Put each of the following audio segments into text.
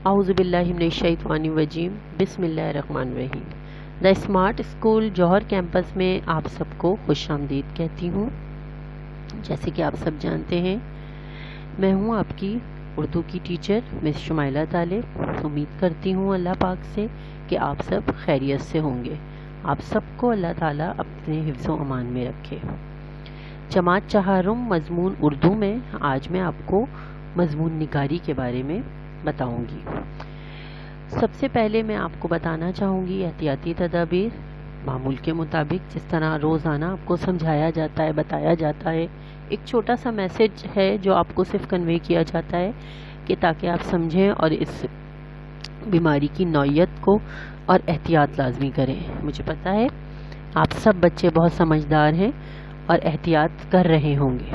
اعوذ باللہ من الشیطان الرجیم، بسم اللہ الرحمن الرحیم۔ The smart school Johar campus میں آپ سب کو خوش آمدید کہتی ہوں۔ جیسے کہ آپ سب جانتے ہیں، میں ہوں آپ کی اردو کی ٹیچر مس شمائلہ طالب۔ امید کرتی ہوں اللہ پاک سے کہ آپ سب خیریت سے ہوں گے۔ آپ سب کو اللہ تعالیٰ اپنے حفظ و امان میں رکھے۔ جماعت چہارم مضمون اردو میں آج میں آپ کو مضمون نگاری کے بارے میں بتاؤں گی۔ سب سے پہلے میں آپ کو بتانا چاہوں گی احتیاطی تدابیر۔ معمول کے مطابق جس طرح روزانہ آپ کو سمجھایا جاتا ہے، بتایا جاتا ہے، ایک چھوٹا سا میسج ہے جو آپ کو صرف کنوے کیا جاتا ہے کہ تاکہ آپ سمجھیں اور اس بیماری کی نوعیت کو اور احتیاط لازمی کریں۔ مجھے پتہ ہے آپ سب بچے بہت سمجھدار ہیں اور احتیاط کر رہے ہوں گے۔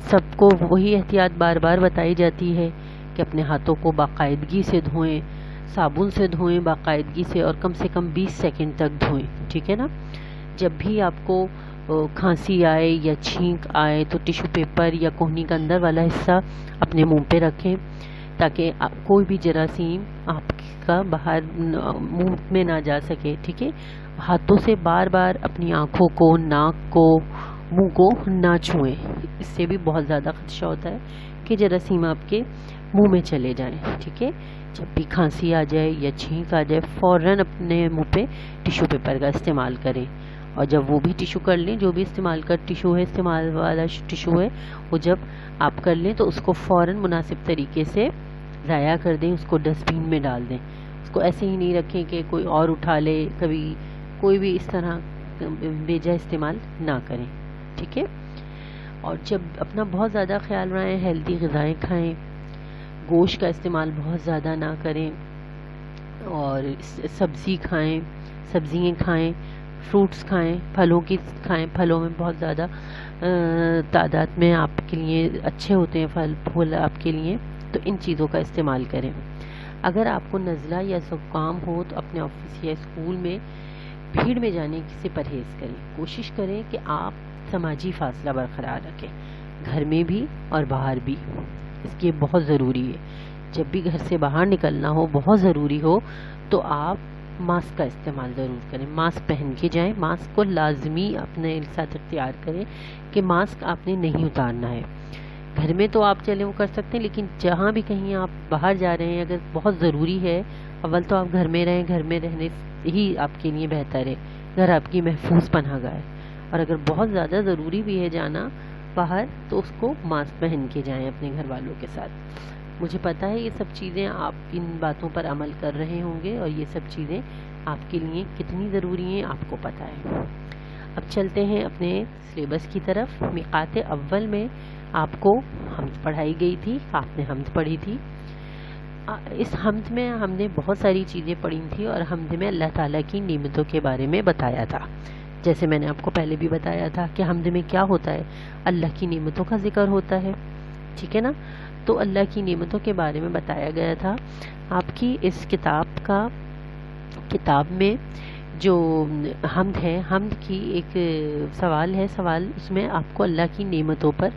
سب کو وہی احتیاط بار بار بتائی جاتی ہے کہ اپنے ہاتھوں کو باقاعدگی سے دھوئیں، صابن سے دھوئیں باقاعدگی سے، اور کم سے کم 20 سیکنڈ تک دھوئیں، ٹھیک ہے نا۔ جب بھی آپ کو کھانسی آئے یا چھینک آئے تو ٹیشو پیپر یا کوہنی کا اندر والا حصہ اپنے منہ پہ رکھیں تاکہ کوئی بھی جراثیم آپ کا باہر منہ میں نہ جا سکے، ٹھیک ہے۔ ہاتھوں سے بار بار اپنی آنکھوں کو، ناک کو، منہ کو نہ چھوئیں، اس سے بھی بہت زیادہ خدشہ ہوتا ہے کہ جراثیم آپ کے منہ میں چلے جائیں، ٹھیک ہے۔ جب بھی کھانسی آ جائے یا چھینک آ جائے فوراً اپنے منہ پہ ٹیشو پیپر کا استعمال کریں، اور جب وہ بھی ٹیشو کر لیں، جو بھی استعمال والا ٹیشو ہے وہ جب آپ کر لیں تو اس کو فوراً مناسب طریقے سے ضائع کر دیں، اس کو ڈسٹ بین میں ڈال دیں۔ اس کو ایسے ہی نہیں رکھیں کہ کوئی اور اٹھا لے، کبھی کوئی بھی اس طرح بیجا استعمال نہ کریں، ٹھیک ہے۔ اور جب اپنا بہت زیادہ خیال رکھیں، ہیلدی غذائیں کھائیں، گوشت کا استعمال بہت زیادہ نہ کریں، اور سبزی کھائیں، سبزیاں کھائیں، فروٹس کھائیں، پھلوں کی کھائیں۔ پھلوں میں بہت زیادہ تعداد میں آپ کے لیے اچھے ہوتے ہیں پھل آپ کے لیے، تو ان چیزوں کا استعمال کریں۔ اگر آپ کو نزلہ یا زکام ہو تو اپنے آفس یا اسکول میں بھیڑ میں جانے سے پرہیز کریں۔ کوشش کریں کہ آپ سماجی فاصلہ برقرار رکھیں، گھر میں بھی اور باہر بھی، اس کی بہت ضروری ہے۔ جب بھی گھر سے باہر نکلنا ہو، بہت ضروری ہو، تو آپ ماسک کا استعمال ضرور کریں، ماسک پہن کے جائیں۔ ماسک کو لازمی اپنے ساتھ اختیار کریں کہ ماسک آپ نے نہیں اتارنا ہے۔ گھر میں تو آپ چلیں وہ کر سکتے ہیں، لیکن جہاں بھی کہیں آپ باہر جا رہے ہیں، اگر بہت ضروری ہے، اول تو آپ گھر میں رہیں، گھر میں رہنے ہی آپ کے لیے بہتر ہے، گھر آپ کی محفوظ پناہ گاہ ہے۔ اور اگر بہت زیادہ ضروری بھی ہے جانا باہر تو اس کو ماسک پہن کے جائیں اپنے گھر والوں کے ساتھ۔ مجھے پتہ ہے یہ سب چیزیں آپ ان باتوں پر عمل کر رہے ہوں گے، اور یہ سب چیزیں آپ کے لیے کتنی ضروری ہیں آپ کو پتہ ہے۔ اب چلتے ہیں اپنے سلیبس کی طرف۔ میقات اول میں آپ کو حمد پڑھائی گئی تھی، آپ نے حمد پڑھی تھی۔ اس حمد میں ہم نے بہت ساری چیزیں پڑھی تھیں، اور حمد میں اللہ تعالیٰ کی نعمتوں کے بارے میں بتایا تھا۔ جیسے میں نے آپ کو پہلے بھی بتایا تھا کہ حمد میں کیا ہوتا ہے، اللہ کی نعمتوں کا ذکر ہوتا ہے، ٹھیک ہے نا۔ تو اللہ کی نعمتوں کے بارے میں بتایا گیا تھا۔ آپ کی اس کتاب میں جو حمد ہے، حمد کی ایک سوال ہے، سوال اس میں آپ کو اللہ کی نعمتوں پر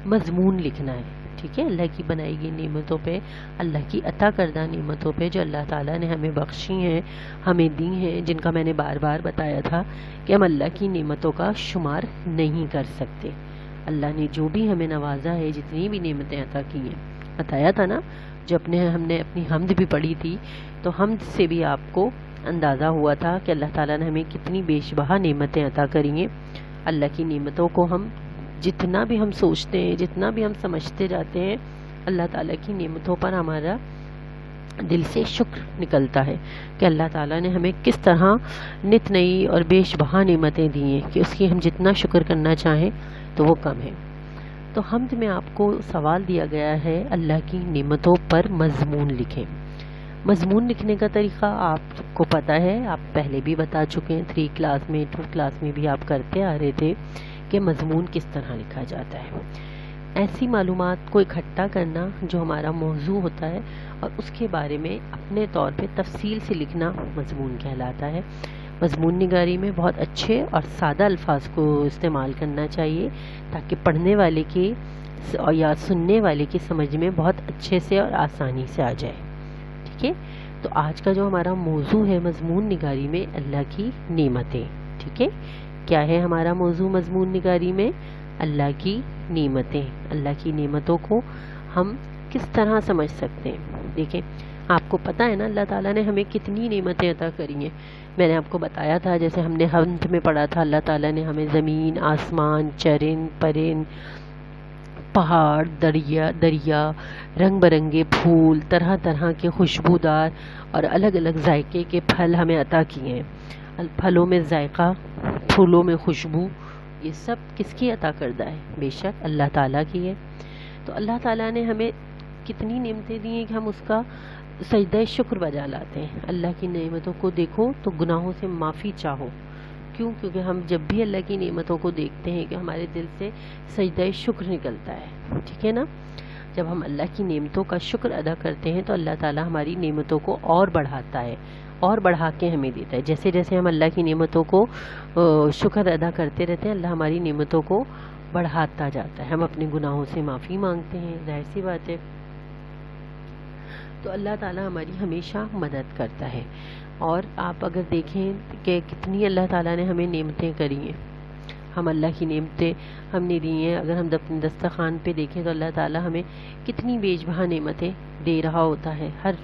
مضمون لکھنا ہے، ٹھیک ہے۔ اللہ کی بنائی گئی نعمتوں پہ، اللہ کی عطا کردہ نعمتوں پہ جو اللہ تعالیٰ نے ہمیں بخشی ہیں، ہمیں دی ہیں، جن کا میں نے بار بار بتایا تھا کہ ہم اللہ کی نعمتوں کا شمار نہیں کر سکتے۔ اللہ نے جو بھی ہمیں نوازا ہے، جتنی بھی نعمتیں عطا کی ہیں، بتایا تھا نا۔ جو ہم نے اپنی حمد بھی پڑھی تھی، تو حمد سے بھی آپ کو اندازہ ہوا تھا کہ اللہ تعالیٰ نے ہمیں کتنی بیش بہا نعمتیں عطا کری ہیں۔ اللہ کی نعمتوں کو ہم جتنا بھی ہم سوچتے ہیں، جتنا بھی ہم سمجھتے جاتے ہیں، اللہ تعالیٰ کی نعمتوں پر ہمارا دل سے شکر نکلتا ہے کہ اللہ تعالیٰ نے ہمیں کس طرح نت نئی اور بیش بہا نعمتیں دی ہیں کہ اس کی ہم جتنا شکر کرنا چاہیں تو وہ کم ہے۔ تو حمد میں آپ کو سوال دیا گیا ہے اللہ کی نعمتوں پر مضمون لکھیں۔ مضمون لکھنے کا طریقہ آپ کو پتہ ہے، آپ پہلے بھی بتا چکے ہیں، 3 کلاس میں 2 کلاس میں بھی آپ کرتے آ رہے تھے کہ مضمون کس طرح لکھا جاتا ہے۔ ایسی معلومات کو اکٹھا کرنا جو ہمارا موضوع ہوتا ہے، اور اس کے بارے میں اپنے طور پہ تفصیل سے لکھنا مضمون کہلاتا ہے۔ مضمون نگاری میں بہت اچھے اور سادہ الفاظ کو استعمال کرنا چاہیے تاکہ پڑھنے والے کے یا سننے والے کی سمجھ میں بہت اچھے سے اور آسانی سے آ جائے۔ ٹھیک ہے. تو آج کا جو ہمارا موضوع ہے مضمون نگاری میں اللہ کی نعمتیں. ٹھیک ہے, کیا ہے ہمارا موضوع مضمون نگاری میں؟ اللہ کی نعمتیں. اللہ کی نعمتوں کو ہم کس طرح سمجھ سکتے ہیں؟ دیکھیں, آپ کو پتہ ہے نا اللہ تعالیٰ نے ہمیں کتنی نعمتیں عطا کری ہیں. میں نے آپ کو بتایا تھا, جیسے ہم نے حمد میں پڑھا تھا, اللہ تعالیٰ نے ہمیں زمین, آسمان, چرند پرند, پہاڑ, دریا, رنگ برنگے پھول, طرح طرح کے خوشبودار اور الگ الگ ذائقے کے پھل ہمیں عطا کیے ہیں. پھلوں میں ذائقہ, پھولوں میں خوشبو, یہ سب کس کی عطا کردہ ہے؟ بے شک اللہ تعالیٰ کی ہے. تو اللہ تعالیٰ نے ہمیں کتنی نعمتیں دی ہیں کہ ہم اس کا سجدہ شکر بجا لاتے ہیں. اللہ کی نعمتوں کو دیکھو تو گناہوں سے معافی چاہو. کیوں؟ کیونکہ ہم جب بھی اللہ کی نعمتوں کو دیکھتے ہیں کہ ہمارے دل سے سجدہ شکر نکلتا ہے. ٹھیک ہے نا, جب ہم اللہ کی نعمتوں کا شکر ادا کرتے ہیں تو اللہ تعالیٰ ہماری نعمتوں کو اور بڑھاتا ہے اور بڑھا کے ہمیں دیتا ہے. جیسے جیسے ہم اللہ کی نعمتوں کو شکر ادا کرتے رہتے ہیں, اللہ ہماری نعمتوں کو بڑھاتا جاتا ہے. ہم اپنے گناہوں سے معافی مانگتے ہیں, ظاہر سی بات ہے. تو اللہ تعالیٰ ہماری ہمیشہ مدد کرتا ہے. اور آپ اگر دیکھیں کہ کتنی اللہ تعالیٰ نے ہمیں نعمتیں کری ہیں, ہم اللہ کی نعمتیں ہم نے دی ہیں. اگر ہم اپنے دسترخوان پہ دیکھیں تو اللہ تعالیٰ ہمیں کتنی بیش بہا نعمتیں دے رہا ہوتا ہے ہر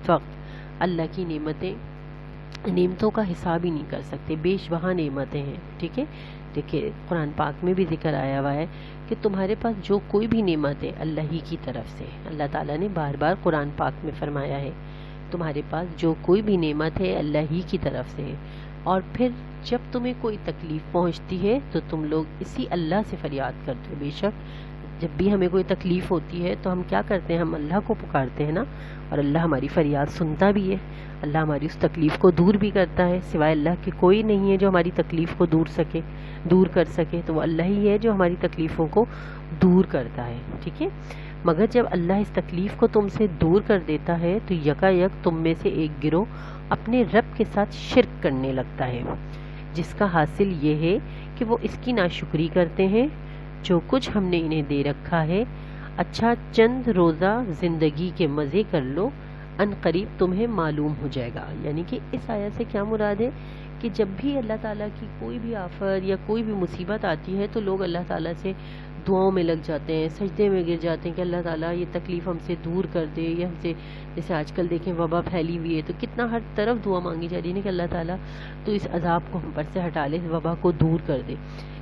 وقت. اللہ کی نعمتوں کا حساب ہی نہیں کر سکتے, بیش بہا نعمتیں ہیں. ٹھیک ہے, دیکھیے قرآن پاک میں بھی ذکر آیا ہوا ہے کہ تمہارے پاس جو کوئی بھی نعمت ہے اللہ ہی کی طرف سے. اللہ تعالیٰ نے بار بار قرآن پاک میں فرمایا ہے تمہارے پاس جو کوئی بھی نعمت ہے اللہ ہی کی طرف سے ہے. اور پھر جب تمہیں کوئی تکلیف پہنچتی ہے تو تم لوگ اسی اللہ سے فریاد کرتے ہو. بے شک جب بھی ہمیں کوئی تکلیف ہوتی ہے تو ہم کیا کرتے ہیں؟ ہم اللہ کو پکارتے ہیں نا, اور اللہ ہماری فریاد سنتا بھی ہے. اللہ ہماری اس تکلیف کو دور بھی کرتا ہے. سوائے اللہ کے کوئی نہیں ہے جو ہماری تکلیف کو دور کر سکے. تو وہ اللہ ہی ہے جو ہماری تکلیفوں کو دور کرتا ہے. ٹھیک ہے, مگر جب اللہ اس تکلیف کو تم سے دور کر دیتا ہے تو یکا یک تم میں سے ایک گروہ اپنے رب کے ساتھ شرک کرنے لگتا ہے, جس کا حاصل یہ ہے کہ وہ اس کی ناشکری کرتے ہیں جو کچھ ہم نے انہیں دے رکھا ہے. اچھا چند روزہ زندگی کے مزے کر لو, ان قریب تمہیں معلوم ہو جائے گا. یعنی کہ اس آیت سے کیا مراد ہے کہ جب بھی اللہ تعالیٰ کی کوئی بھی آفت یا کوئی بھی مصیبت آتی ہے تو لوگ اللہ تعالیٰ سے دعاؤں میں لگ جاتے ہیں, سجدے میں گر جاتے ہیں کہ اللہ تعالیٰ یہ تکلیف ہم سے دور کر دے. یہ ہم سے, جیسے آج کل دیکھیں وبا پھیلی ہوئی ہے تو کتنا ہر طرف دعا مانگی جا رہی ہے کہ اللہ تعالیٰ تو اس عذاب کو ہم پر سے ہٹا لے, وبا کو دور کر دے.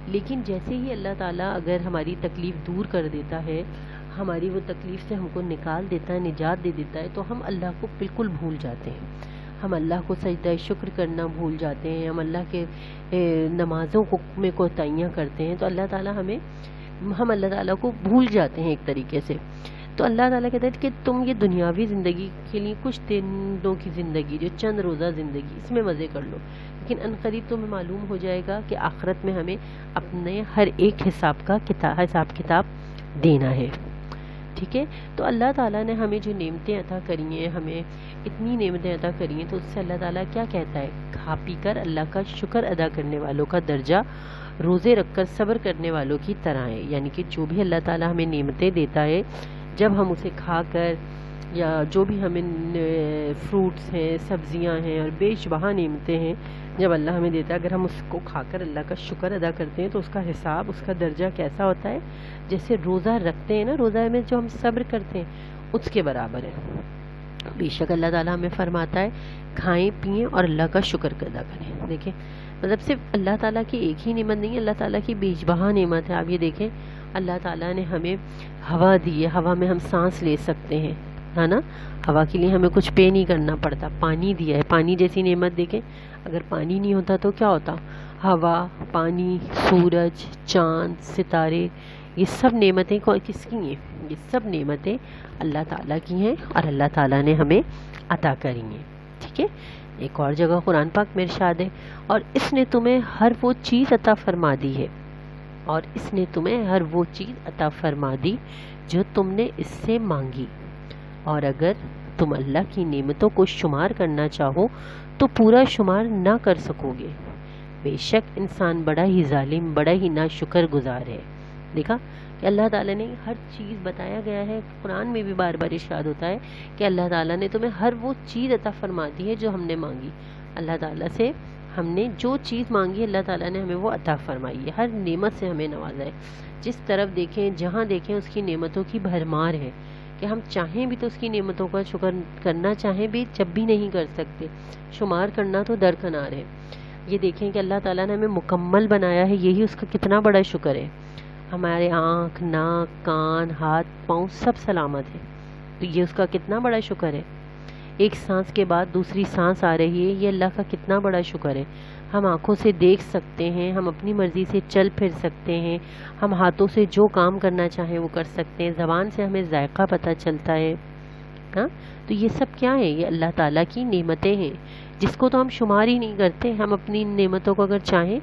لیکن جیسے ہی اللہ تعالیٰ اگر ہماری تکلیف دور کر دیتا ہے, ہماری وہ تکلیف سے ہم کو نکال دیتا ہے, نجات دے دیتا ہے, تو ہم اللہ کو بالکل بھول جاتے ہیں. ہم اللہ کو سجدہ شکر کرنا بھول جاتے ہیں, ہم اللہ کے نمازوں میں کوتاہیاں کرتے ہیں. تو ہم اللہ تعالیٰ کو بھول جاتے ہیں ایک طریقے سے. تو اللہ تعالیٰ کہتا ہے کہ تم یہ دنیاوی زندگی کے لیے کچھ دنوں کی زندگی, جو چند روزہ زندگی, اس میں مزے کر لو, لیکن ان قریب تمہیں معلوم ہو جائے گا کہ آخرت میں ہمیں اپنے ہر ایک حساب کتاب دینا ہے. ٹھیک ہے, تو اللہ تعالیٰ نے ہمیں جو نعمتیں عطا کری ہیں, ہمیں اتنی نعمتیں عطا کری ہیں, تو اس سے اللہ تعالیٰ کیا کہتا ہے؟ کھا پی کر اللہ کا شکر ادا کرنے والوں کا درجہ روزے رکھ کر صبر کرنے والوں کی طرح ہے. یعنی کہ جو بھی اللہ تعالیٰ ہمیں نعمتیں دیتا ہے, جب ہم اسے کھا کر, یا جو بھی ہمیں فروٹس ہیں, سبزیاں ہیں اور بیش بہا نعمتیں ہیں جب اللہ ہمیں دیتا ہے, اگر ہم اس کو کھا کر اللہ کا شکر ادا کرتے ہیں تو اس کا حساب, اس کا درجہ کیسا ہوتا ہے؟ جیسے روزہ رکھتے ہیں نا, روزہ میں جو ہم صبر کرتے ہیں اس کے برابر ہے. بے شک اللہ تعالیٰ ہمیں فرماتا ہے کھائیں پئیں اور اللہ کا شکر ادا کریں. دیکھیں مطلب صرف اللہ تعالیٰ کی ایک ہی نعمت نہیں ہے, اللہ تعالیٰ کی بیش بہا نعمت ہے. آپ یہ دیکھیں اللہ تعالیٰ نے ہمیں ہوا دی ہے, ہوا میں ہم سانس لے سکتے ہیں, ہے نا, ہوا کے لیے ہمیں کچھ پے نہیں کرنا پڑتا. پانی دیا ہے, پانی جیسی نعمت دیکھیں, اگر پانی نہیں ہوتا تو کیا ہوتا؟ ہوا, پانی, سورج, چاند, ستارے, یہ سب نعمتیں کس کی ہیں؟ یہ سب نعمتیں اللہ تعالیٰ کی ہیں اور اللہ تعالیٰ نے ہمیں عطا کری ہیں. ٹھیک ہے, ایک اور جگہ قرآن پاک میں ارشاد ہے, اور اس نے تمہیں ہر وہ چیز عطا فرما دی ہے, اور اس نے تمہیں ہر وہ چیز عطا فرما دی جو تم نے اس سے مانگی, اور اگر تم اللہ کی نعمتوں کو شمار کرنا چاہو تو پورا شمار نہ کر سکو گے. بے شک انسان بڑا ہی ظالم, بڑا ہی ناشکر گزار ہے. دیکھا کہ اللہ تعالیٰ نے ہر چیز بتایا گیا ہے. قرآن میں بھی بار بار ارشاد ہوتا ہے کہ اللہ تعالیٰ نے تمہیں ہر وہ چیز عطا فرما دی ہے جو ہم نے مانگی. اللہ تعالیٰ سے ہم نے جو چیز مانگی اللہ تعالیٰ نے ہمیں وہ عطا فرمائی ہے. ہر نعمت سے ہمیں نوازا ہے. جس طرف دیکھیں جہاں دیکھیں اس کی نعمتوں کی بھرمار ہے کہ ہم چاہیں بھی تو اس کی نعمتوں کا شکر کرنا چاہیں بھی جب بھی نہیں کر سکتے. شمار کرنا تو درکنار ہے. یہ دیکھیں کہ اللہ تعالیٰ نے ہمیں مکمل بنایا ہے, یہی اس کا کتنا بڑا شکر ہے. ہمارے آنکھ, ناک, کان, ہاتھ, پاؤں سب سلامت ہے, تو یہ اس کا کتنا بڑا شکر ہے. ایک سانس کے بعد دوسری سانس آ رہی ہے, یہ اللہ کا کتنا بڑا شکر ہے. ہم آنکھوں سے دیکھ سکتے ہیں, ہم اپنی مرضی سے چل پھر سکتے ہیں, ہم ہاتھوں سے جو کام کرنا چاہیں وہ کر سکتے ہیں, زبان سے ہمیں ذائقہ پتہ چلتا ہے. ہاں, تو یہ سب کیا ہے؟ یہ اللہ تعالیٰ کی نعمتیں ہیں جس کو تو ہم شمار ہی نہیں کرتے. ہم اپنی نعمتوں کو اگر چاہیں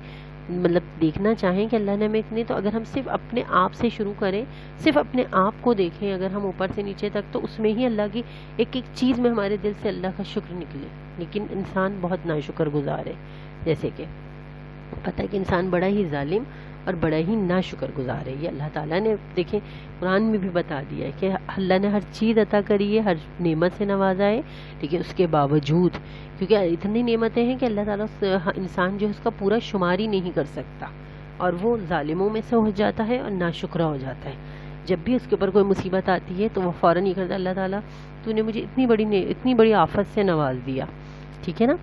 مطلب دیکھنا چاہیں کہ اللہ نے ہمیں اتنے, تو اگر ہم صرف اپنے آپ سے شروع کریں, صرف اپنے آپ کو دیکھیں, اگر ہم اوپر سے نیچے تک, تو اس میں ہی اللہ کی ایک ایک چیز میں ہمارے دل سے اللہ کا شکر نکلے. لیکن انسان بہت ناشکر گزار ہے. جیسے کہ پتہ ہے کہ انسان بڑا ہی ظالم اور بڑا ہی ناشکر گزار ہے. یہ اللہ تعالیٰ نے دیکھیں قرآن میں بھی بتا دیا ہے کہ اللہ نے ہر چیز عطا کری ہے, ہر نعمت سے نوازا ہے, لیکن اس کے باوجود کیونکہ اتنی نعمتیں ہیں کہ اللہ تعالیٰ انسان جو ہے اس کا پورا شمار ہی نہیں کر سکتا, اور وہ ظالموں میں سے ہو جاتا ہے اور ناشکرہ ہو جاتا ہے. جب بھی اس کے اوپر کوئی مصیبت آتی ہے تو وہ فوراً یہ کرتا ہے, اللہ تعالیٰ تو نے مجھے اتنی بڑی آفت سے نواز دیا. ٹھیک ہے نا.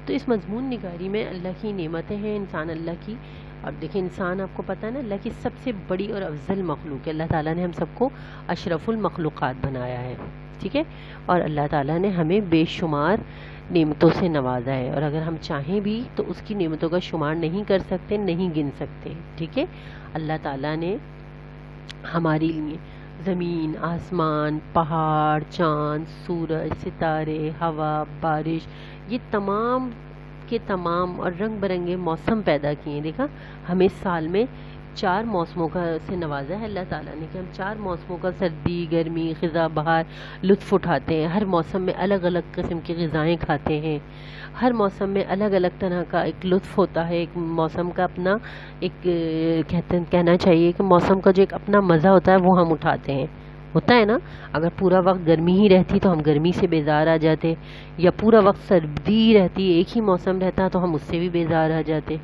تو اس مضمون نگاری میں اللہ کی نعمتیں ہیں, انسان اللہ کی, اور دیکھیں انسان آپ کو پتہ ہے نا اللہ کی سب سے بڑی اور افضل مخلوق ہے. اللہ تعالیٰ نے ہم سب کو اشرف المخلوقات بنایا ہے. ٹھیک ہے, اور اللہ تعالیٰ نے ہمیں بے شمار نعمتوں سے نوازا ہے, اور اگر ہم چاہیں بھی تو اس کی نعمتوں کا شمار نہیں کر سکتے, نہیں گن سکتے. ٹھیک ہے, اللہ تعالیٰ نے ہمارے لیے زمین, آسمان, پہاڑ, چاند, سورج, ستارے, ہوا, بارش, یہ تمام کے تمام اور رنگ برنگے موسم پیدا کیے ہیں. دیکھا ہمیں سال میں 4 موسموں کا سے نوازا ہے اللہ تعالیٰ نے کہ ہم 4 موسموں کا, سردی, گرمی, خزاں, بہار, لطف اٹھاتے ہیں. ہر موسم میں الگ الگ قسم کی غذائیں کھاتے ہیں. ہر موسم میں الگ الگ طرح کا ایک لطف ہوتا ہے. ایک موسم کا اپنا ایک کہنا چاہیے کہ موسم کا جو ایک اپنا مزہ ہوتا ہے وہ ہم اٹھاتے ہیں. ہوتا ہے نا, اگر پورا وقت گرمی ہی رہتی تو ہم گرمی سے بیزار آ جاتے, یا پورا وقت سردی رہتی, ایک ہی موسم رہتا تو ہم اس سے بھی بیزار آ جاتے.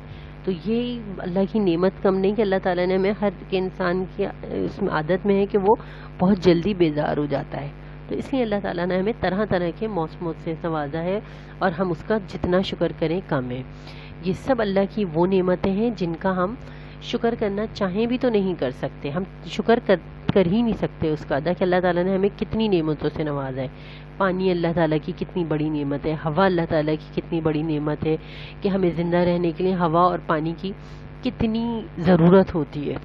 تو یہ اللہ کی نعمت کم نہیں کہ اللہ تعالیٰ نے ہمیں ہر انسان کی اس میں عادت میں ہے کہ وہ بہت جلدی بیزار ہو جاتا ہے. تو اس لیے اللہ تعالیٰ نے ہمیں طرح طرح کے موسموں سے نوازا ہے, اور ہم اس کا جتنا شکر کریں کم ہے. یہ سب اللہ کی وہ نعمتیں ہیں جن کا ہم شکر کرنا چاہیں بھی تو نہیں کر سکتے. ہم شکر کر ہی نہیں سکتے اس کا ادا کہ اللہ تعالیٰ نے ہمیں کتنی نعمتوں سے نوازا ہے. پانی اللہ تعالیٰ کی کتنی بڑی نعمت ہے, ہوا اللہ تعالیٰ کی کتنی بڑی نعمت ہے کہ ہمیں زندہ رہنے کے لیے ہوا اور پانی کی کتنی ضرورت ہوتی ہے,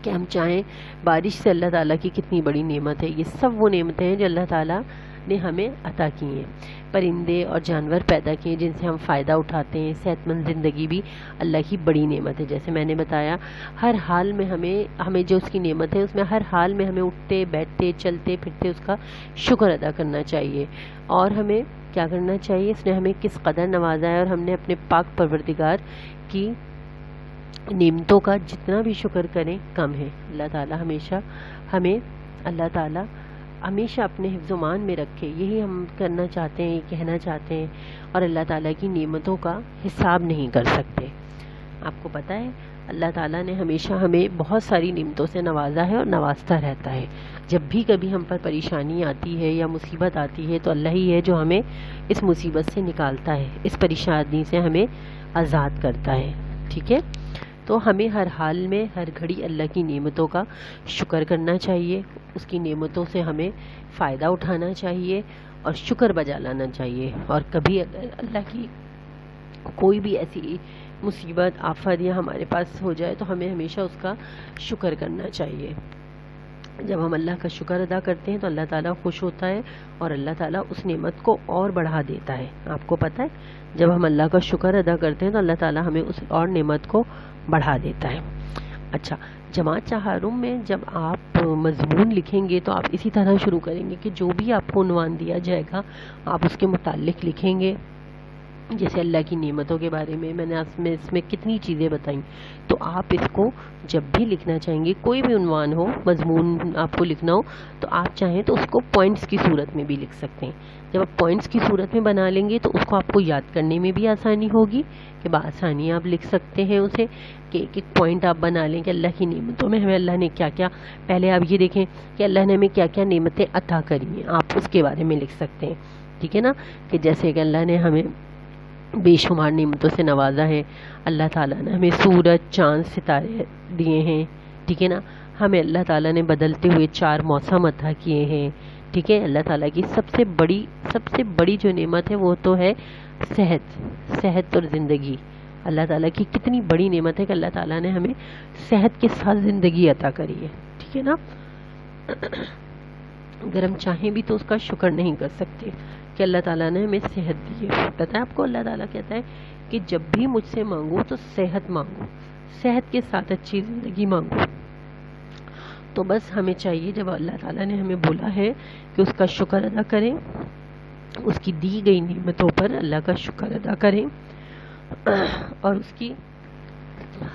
کہ ہم چاہیں بارش سے اللہ تعالیٰ کی کتنی بڑی نعمت ہے. یہ سب وہ نعمتیں ہیں جو اللہ تعالیٰ نے ہمیں عطا کی ہیں. پرندے اور جانور پیدا کیے جن سے ہم فائدہ اٹھاتے ہیں. صحت مند زندگی بھی اللہ کی بڑی نعمت ہے. جیسے میں نے بتایا ہر حال میں ہمیں جو اس کی نعمت ہے اس میں ہر حال میں ہمیں اٹھتے بیٹھتے چلتے پھرتے اس کا شکر ادا کرنا چاہیے. اور ہمیں کیا کرنا چاہیے, اس نے ہمیں کس قدر نوازا ہے, اور ہم نے اپنے پاک پروردگار کی نعمتوں کا جتنا بھی شکر کریں کم ہے. اللہ تعالیٰ ہمیشہ اپنے حفظ و مان میں رکھے, یہی ہم کرنا چاہتے ہیں, کہنا چاہتے ہیں. اور اللہ تعالیٰ کی نعمتوں کا حساب نہیں کر سکتے. آپ کو پتہ ہے اللہ تعالیٰ نے ہمیشہ ہمیں بہت ساری نعمتوں سے نوازا ہے اور نوازتا رہتا ہے. جب بھی کبھی ہم پر پریشانی آتی ہے یا مصیبت آتی ہے تو اللہ ہی ہے جو ہمیں اس مصیبت سے نکالتا ہے, اس پریشانی سے ہمیں آزاد کرتا ہے. ٹھیک ہے, تو ہمیں ہر حال میں ہر گھڑی اللہ کی نعمتوں کا شکر کرنا چاہیے, اس کی نعمتوں سے ہمیں فائدہ اٹھانا چاہیے اور شکر بجا لانا چاہیے. اور کبھی اگر اللہ کی کوئی بھی ایسی مصیبت آفت یا ہمارے پاس ہو جائے تو ہمیں ہمیشہ اس کا شکر کرنا چاہیے. جب ہم اللہ کا شکر ادا کرتے ہیں تو اللہ تعالیٰ خوش ہوتا ہے اور اللہ تعالیٰ اس نعمت کو اور بڑھا دیتا ہے. آپ کو پتہ ہے جب ہم اللہ کا شکر ادا کرتے ہیں تو اللہ تعالیٰ ہمیں اس اور نعمت کو بڑھا دیتا ہے. اچھا, جماعت چہارم میں جب آپ مضمون لکھیں گے تو آپ اسی طرح شروع کریں گے کہ جو بھی آپ کو عنوان دیا جائے گا آپ اس کے متعلق لکھیں گے. جیسے اللہ کی نعمتوں کے بارے میں میں نے اس میں کتنی چیزیں بتائیں. تو آپ اس کو جب بھی لکھنا چاہیں گے، کوئی بھی عنوان ہو، مضمون آپ کو لکھنا ہو، تو آپ چاہیں تو اس کو پوائنٹس کی صورت میں بھی لکھ سکتے ہیں. جب آپ پوائنٹس کی صورت میں بنا لیں گے تو اس کو آپ کو یاد کرنے میں بھی آسانی ہوگی، کہ بآسانی آپ لکھ سکتے ہیں اسے، کہ ایک ایک پوائنٹ آپ بنا لیں کہ اللہ کی نعمتوں میں ہمیں اللہ نے کیا کیا. پہلے آپ یہ دیکھیں کہ اللہ نے ہمیں کیا کیا نعمتیں عطا کری ہیں، آپ اس کے بارے میں لکھ سکتے ہیں. ٹھیک ہے نا، کہ جیسے کہ اللہ نے ہمیں بے شمار نعمتوں سے نوازا ہے. اللہ تعالیٰ نے ہمیں سورج، چاند، ستارے دیے ہیں. ٹھیک ہے نا، ہمیں اللہ تعالیٰ نے بدلتے ہوئے 4 موسم عطا کیے ہیں. ٹھیک ہے، اللہ تعالیٰ کی سب سے بڑی جو نعمت ہے وہ تو ہے صحت اور زندگی. اللہ تعالیٰ کی کتنی بڑی نعمت ہے کہ اللہ تعالیٰ نے ہمیں صحت کے ساتھ زندگی عطا کری ہے. ٹھیک ہے نا، اگر ہم چاہیں بھی تو اس کا شکر نہیں کر سکتے کہ اللہ تعالیٰ نے ہمیں صحت دی ہے. پتہ ہے آپ کو، اللہ تعالیٰ کہتا ہے کہ جب بھی مجھ سے مانگو تو صحت مانگو، صحت کے ساتھ اچھی زندگی مانگو. تو بس ہمیں چاہیے جب اللہ تعالیٰ نے ہمیں بولا ہے کہ اس کا شکر ادا کریں، اس کی دی گئی نعمتوں پر اللہ کا شکر ادا کریں، اور اس کی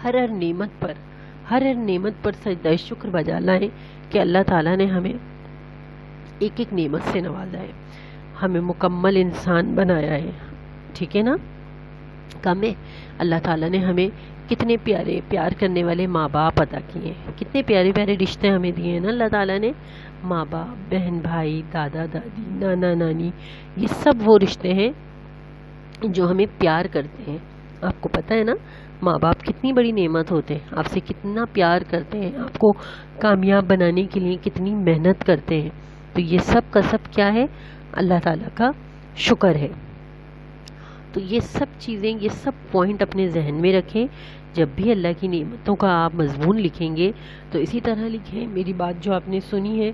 ہر نعمت پر سجدہ شکر بجا لائیں کہ اللہ تعالیٰ نے ہمیں ایک ایک نعمت سے نوازا ہے، ہمیں مکمل انسان بنایا ہے. ٹھیک ہے نا، کم ہے. اللہ تعالیٰ نے ہمیں کتنے پیار کرنے والے ماں باپ عطا کیے ہیں، کتنے پیارے رشتے ہمیں دیے ہیں نا اللہ تعالیٰ نے. ماں باپ، بہن بھائی، دادا دادی، نانا نانی، یہ سب وہ رشتے ہیں جو ہمیں پیار کرتے ہیں. آپ کو پتہ ہے نا، ماں باپ کتنی بڑی نعمت ہوتے ہیں، آپ سے کتنا پیار کرتے ہیں، آپ کو کامیاب بنانے کے لیے کتنی محنت کرتے ہیں. تو یہ سب کا سب کیا ہے؟ اللہ تعالیٰ کا شکر ہے. تو یہ سب چیزیں، یہ سب پوائنٹ اپنے ذہن میں رکھیں. جب بھی اللہ کی نعمتوں کا آپ مضمون لکھیں گے تو اسی طرح لکھیں. میری بات جو آپ نے سنی ہے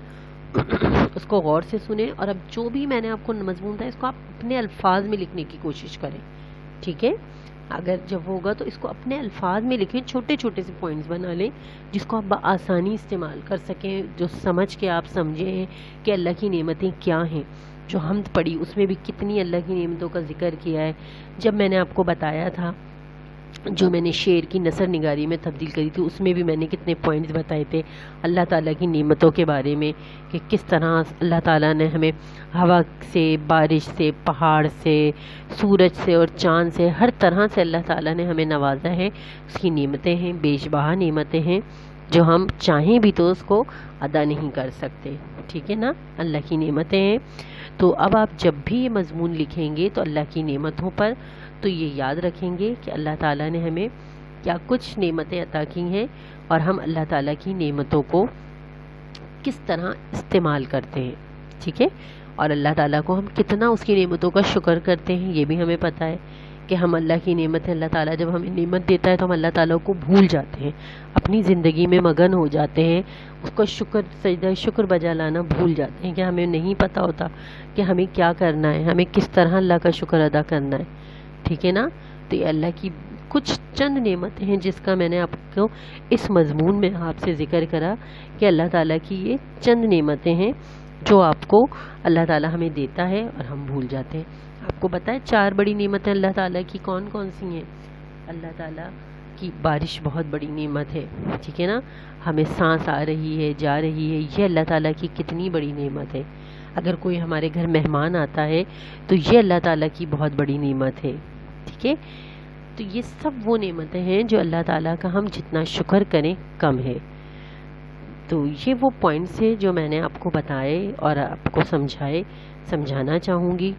اس کو غور سے سنیں، اور اب جو بھی میں نے آپ کو مضمون تھا اس کو آپ اپنے الفاظ میں لکھنے کی کوشش کریں. ٹھیک ہے، اگر جب ہوگا تو اس کو اپنے الفاظ میں لکھیں، چھوٹے سے پوائنٹس بنا لیں جس کو آپ بآسانی استعمال کر سکیں، جو سمجھ کے آپ سمجھیں کہ اللہ کی نعمتیں کیا ہیں. جو حمد پڑھی اس میں بھی کتنی اللہ کی نعمتوں کا ذکر کیا ہے. جب میں نے آپ کو بتایا تھا، جو میں نے شعر کی نثر نگاری میں تبدیل کری تھی، اس میں بھی میں نے کتنے پوائنٹس بتائے تھے اللہ تعالیٰ کی نعمتوں کے بارے میں، کہ کس طرح اللہ تعالیٰ نے ہمیں ہوا سے، بارش سے، پہاڑ سے، سورج سے اور چاند سے، ہر طرح سے اللہ تعالیٰ نے ہمیں نوازا ہے. اس کی نعمتیں ہیں، بیش بہا نعمتیں ہیں، جو ہم چاہیں بھی تو اس کو ادا نہیں کر سکتے. ٹھیک ہے نا، اللہ کی نعمتیں ہیں. تو اب آپ جب بھی یہ مضمون لکھیں گے تو اللہ کی نعمتوں پر، تو یہ یاد رکھیں گے کہ اللہ تعالیٰ نے ہمیں کیا کچھ نعمتیں عطا کی ہیں، اور ہم اللہ تعالیٰ کی نعمتوں کو کس طرح استعمال کرتے ہیں. ٹھیک ہے، اور اللہ تعالیٰ کو ہم کتنا اس کی نعمتوں کا شکر کرتے ہیں یہ بھی ہمیں پتہ ہے، کہ ہم اللہ کی نعمت ہے. اللہ تعالیٰ جب ہمیں نعمت دیتا ہے تو ہم اللہ تعالیٰ کو بھول جاتے ہیں، اپنی زندگی میں مگن ہو جاتے ہیں، اس کو سجدہ شکر بجا لانا بھول جاتے ہیں، کہ ہمیں نہیں پتہ ہوتا کہ ہمیں کیا کرنا ہے، ہمیں کس طرح اللہ کا شکر ادا کرنا ہے. ٹھیک ہے نا، تو یہ اللہ کی کچھ چند نعمتیں ہیں جس کا میں نے آپ کو اس مضمون میں آپ سے ذکر کرا، کہ اللہ تعالیٰ کی یہ چند نعمتیں ہیں جو آپ کو اللہ تعالیٰ ہمیں دیتا ہے اور ہم بھول جاتے ہیں. آپ کو پتہ ہے 4 بڑی نعمتیں اللہ تعالیٰ کی کون کون سی ہیں؟ اللہ تعالیٰ کی بارش بہت بڑی نعمت ہے. ٹھیک ہے نا، ہمیں سانس آ رہی ہے، جا رہی ہے، یہ اللہ تعالیٰ کی کتنی بڑی نعمت ہے. اگر کوئی ہمارے گھر مہمان آتا ہے تو یہ اللہ تعالیٰ کی بہت بڑی نعمت ہے. ٹھیک ہے، تو یہ سب وہ نعمتیں ہیں جو اللہ تعالیٰ کا ہم جتنا شکر کریں کم ہے. تو یہ وہ پوائنٹس ہیں جو میں نے آپ کو بتائے اور آپ کو سمجھانا چاہوں گی.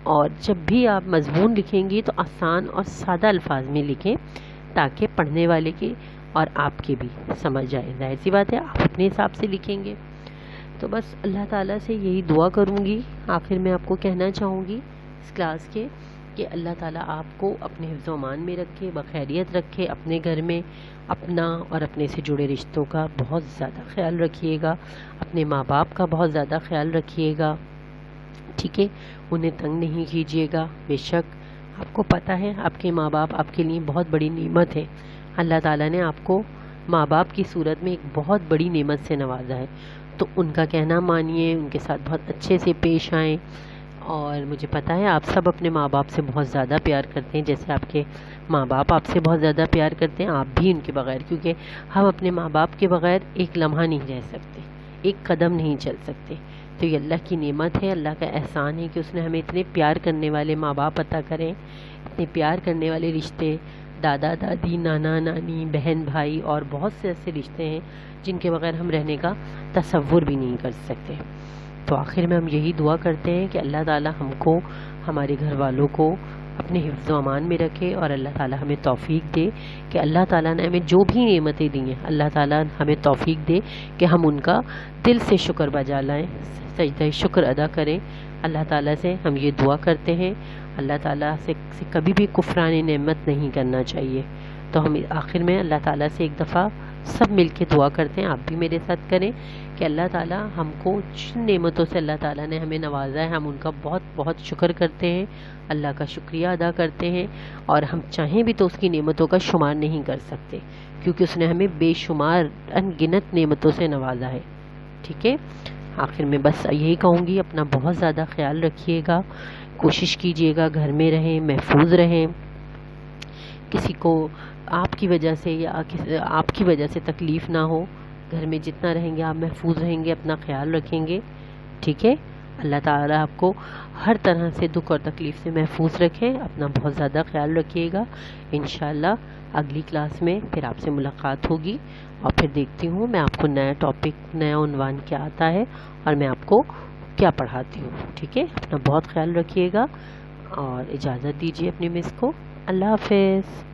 اور جب بھی آپ مضمون لکھیں گی تو آسان اور سادہ الفاظ میں لکھیں، تاکہ پڑھنے والے کے اور آپ کے بھی سمجھ آئے. ظاہر سی بات ہے آپ اپنے حساب سے لکھیں گے. تو بس اللہ تعالیٰ سے یہی دعا کروں گی، آخر میں آپ کو کہنا چاہوں گی اس کلاس کے، کہ اللہ تعالیٰ آپ کو اپنے حفظ و امان میں رکھے، بخیریت رکھے. اپنے گھر میں اپنا اور اپنے سے جڑے رشتوں کا بہت زیادہ خیال رکھیے گا، اپنے ماں باپ کا بہت زیادہ خیال رکھیے گا. ٹھیک ہے، انہیں تنگ نہیں کیجیے گا. بے شک آپ کو پتہ ہے آپ کے ماں باپ آپ کے لیے بہت بڑی نعمت ہے. اللہ تعالیٰ نے آپ کو ماں باپ کی صورت میں ایک بہت بڑی نعمت سے نوازا ہے. تو ان کا کہنا مانیے، ان کے ساتھ بہت اچھے سے پیش آئیں، اور مجھے پتہ ہے آپ سب اپنے ماں باپ سے بہت زیادہ پیار کرتے ہیں، جیسے آپ کے ماں باپ آپ سے بہت زیادہ پیار کرتے ہیں، آپ بھی ان کے بغیر، کیونکہ ہم اپنے ماں باپ کے بغیر ایک لمحہ نہیں رہ سکتے، ایک قدم نہیں چل سکتے۔ تو یہ اللہ کی نعمت ہے، اللہ کا احسان ہے کہ اس نے ہمیں اتنے پیار کرنے والے ماں باپ عطا کریں، اتنے پیار کرنے والے رشتے، دادا دادی، نانا نانی، بہن بھائی، اور بہت سے ایسے رشتے ہیں جن کے بغیر ہم رہنے کا تصور بھی نہیں کر سکتے۔ تو آخر میں ہم یہی دعا کرتے ہیں کہ اللہ تعالی ہم کو، ہمارے گھر والوں کو اپنے حفظ و امان میں رکھے، اور اللہ تعالی ہمیں توفیق دے کہ اللہ تعالیٰ نے ہمیں جو بھی نعمتیں دی ہیں، اللہ تعالیٰ ہمیں توفیق دے کہ ہم ان کا دل سے شکر بجا لائیں، سجدہ شکر ادا کریں۔ اللہ تعالیٰ سے ہم یہ دعا کرتے ہیں، اللہ تعالیٰ سے کبھی بھی کفران نعمت نہیں کرنا چاہیے۔ تو ہم آخر میں اللہ تعالیٰ سے ایک دفعہ سب مل کے دعا کرتے ہیں، آپ بھی میرے ساتھ کریں کہ اللہ تعالیٰ ہم کو جن نعمتوں سے اللہ تعالیٰ نے ہمیں نوازا ہے، ہم ان کا بہت بہت شکر کرتے ہیں، اللہ کا شکریہ ادا کرتے ہیں، اور ہم چاہیں بھی تو اس کی نعمتوں کا شمار نہیں کر سکتے، کیونکہ اس نے ہمیں بے شمار ان گنت نعمتوں سے نوازا ہے۔ ٹھیک ہے، آخر میں بس یہی کہوں گی، اپنا بہت زیادہ خیال رکھیے گا، کوشش کیجیے گا گھر میں رہیں، محفوظ رہیں، کسی کو آپ کی وجہ سے یا آپ کی وجہ سے تکلیف نہ ہو، گھر میں جتنا رہیں گے آپ محفوظ رہیں گے، اپنا خیال رکھیں گے۔ ٹھیک ہے، اللہ تعالیٰ آپ کو ہر طرح سے دکھ اور تکلیف سے محفوظ رکھیں، اپنا بہت زیادہ خیال رکھیے گا۔ انشاءاللہ اگلی کلاس میں پھر آپ سے ملاقات ہوگی، اور پھر دیکھتی ہوں میں آپ کو نیا ٹاپک، نیا عنوان کیا آتا ہے اور میں آپ کو کیا پڑھاتی ہوں۔ ٹھیک ہے، اپنا بہت خیال رکھیے گا، اور اجازت دیجیے اپنی مس کو۔ اللہ حافظ۔